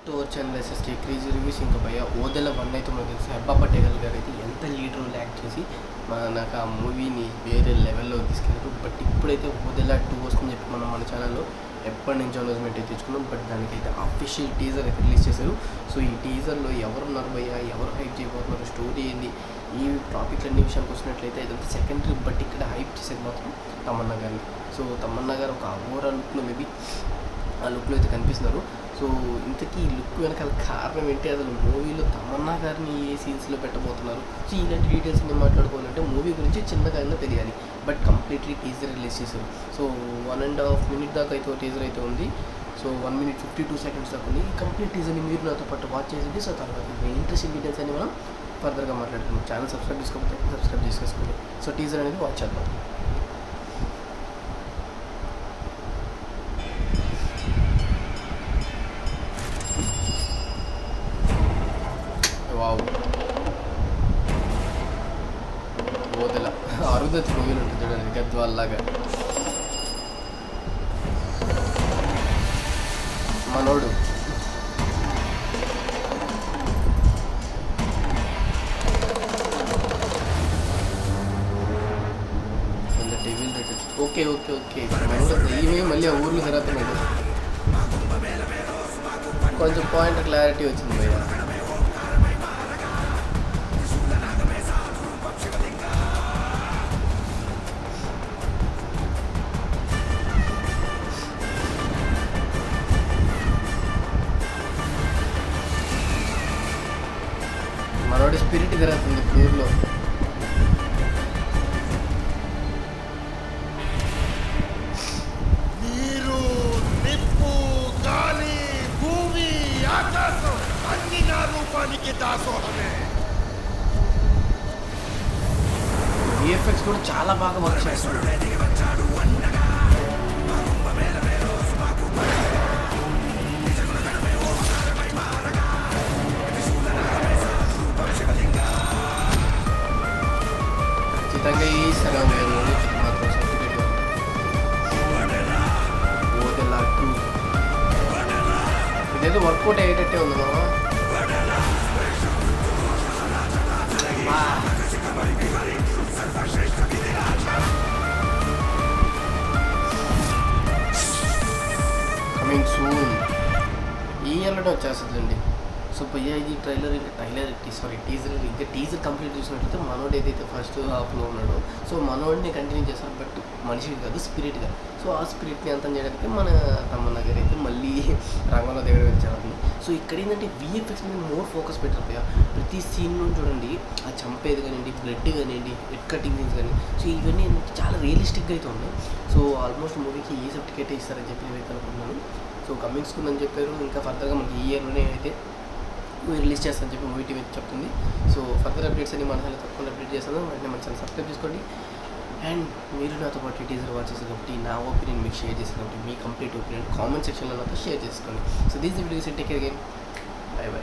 టోర్ channel SSK crazy reviews ఇంకా భయ Odela one అయితే మనకు తెలుసు. హెబ్బా పటేల్ గారు అయితే ఎంత లీడ్ రోల్ యాక్ట్ చేసి నాకు ఆ మూవీని వేరే లెవెల్లో తీసుకెళ్ళారు. బట్ ఇప్పుడైతే ఓదెల 2 వస్తుందని చెప్పి మనం మన ఛానల్లో ఎప్పటి నుంచో అనౌన్స్మెంట్ అయితే తెచ్చుకున్నాం. బట్ దానికైతే అఫీషియల్ టీజర్ అయితే రిలీజ్ చేశారు. సో ఈ టీజర్లో ఎవరున్నారు భయ్య, ఎవరు హైప్ చేయబోతున్నారు, స్టోరీ ఏంది, ఈ టాపిక్లన్నీ విషయానికి వచ్చినట్లయితే ఇదంతా సెకండరీ. బట్ ఇక్కడ హైప్ చేసేది మాత్రం తమన్నా గారిని. సో తమన్నా గారు ఒక ఓవరాల్ లుక్లో మేబీ ఆ లుక్లో అయితే కనిపిస్తున్నారు. సో ఇంతకీ ఈ లుక్ వెనకాల కారణం ఏంటి, అసలు మూవీలో తమన్నా గారిని ఏ సీన్స్లో పెట్టబోతున్నారు, సో ఇలాంటి డీటెయిల్స్ అన్ని మాట్లాడుకోవాలంటే మూవీ గురించి చిన్నగా అయినా తెలియాలి. బట్ కంప్లీట్లీ టీజర్ రిలీజ్ చేశారు. సో 1.5 minute దాకా అయితే టీజర్ అయితే ఉంది. సో 1 minute 52 seconds దాకా ఉంది. కంప్లీట్ టీజర్ని మీరు నాతో పాటు వాచ్ చేసింది. సో తర్వాత ఇంట్రెస్టింగ్ డీటెయిల్స్ అన్ని మనం ఫర్దర్గా మాట్లాడుతున్నాం. ఛానల్ సబ్స్క్రైబ్ చేసుకోకపోతే సబ్స్క్రైబ్ చేసుకోండి. సో టీజర్ అనేది వాచ్ చేద్దాం. వావ్, ఓదెల అరుదతి మూవీలు ఉంటుంది చూడండి, గద్వాల్లాగా. మనోడు ఓకే ఓకే ఓకే ఇవే మళ్ళీ ఆ ఊర్లో జరుగుతున్నాడు. కొంచెం పాయింట్ క్లారిటీ వచ్చింది భయ్య. మనోడి స్పిరిట్ జరుగుతుంది ఊర్లో. నీరు, నిప్పు, గాలి, భూమి, ఆకాశం అన్ని నా రూపానికి దాసోహమే. విఎఫ్ఎక్స్ కూడా చాలా బాగా వర్క్ చేస్తారు. ఖచ్చితంగా ఈ సగం మాత్రం సర్టిఫికేట్ ఓదెల 2 ఇదేదో వర్కౌట్ అయ్యేటట్టే ఉంది మామ. కమింగ్ సూన్ ఈ ఇయర్లోనే వచ్చేస్తుందండి. సో భయ్య ఇది టీజర్ కంప్లీట్ చూసినట్లయితే మనోడు ఏదైతే ఫస్ట్ హాఫ్లో ఉన్నాడో సో మనోడిని కంటిన్యూ చేస్తారు. బట్ మనిషికి కాదు, స్పిరిట్గా. సో ఆ స్పిరిట్ని అంతం చేయడానికి మన తమన్నా గారు అయితే మళ్ళీ రంగంలో దిగడం వచ్చారు. సో ఇక్కడ ఏంటంటే విఎఫ్ఎక్స్ మీద మోర్ ఫోకస్ పెట్టారు భయ్య. ప్రతి సీన్ చూడండి, ఆ చంపేది కానివ్వండి, బ్లడ్ కానివ్వండి, హెడ్ కటింగ్ సీన్స్ కానీ, సో ఇవన్నీ చాలా రియలిస్టిక్గా అయితే ఉన్నాయి. సో ఆల్మోస్ట్ మూవీకి ఈ సర్టిఫికేట్ ఇస్తారని చెప్పి నేనైతే అనుకుంటున్నాను. సో కమింగ్ సూన్ అని చెప్పారు. ఇంకా ఫర్దర్గా మనకి ఈ ఇయర్లోనే అయితే రిలీజ్ చేస్తానని చెప్పి మూవీ టీవీ చెప్తుంది. సో ఫర్దర్ అప్డేట్స్ అన్ని మన ఛానల్ తప్పకుండా అప్డేట్ చేస్తాను. వెంటనే మన ఛానల్ సబ్స్క్రైబ్ చేసుకోండి. అండ్ మీరు నాతో పాటు టీజర్ వాచ్ చేసిన కాబట్టి నా ఒపీనియన్ మీకు షేర్ చేసిన కాబట్టి మీ కంప్లీట్ ఒపీనియన్ కామెంట్ సెక్షన్లో నాతో షేర్ చేసుకోండి. So these videos take care again. By by.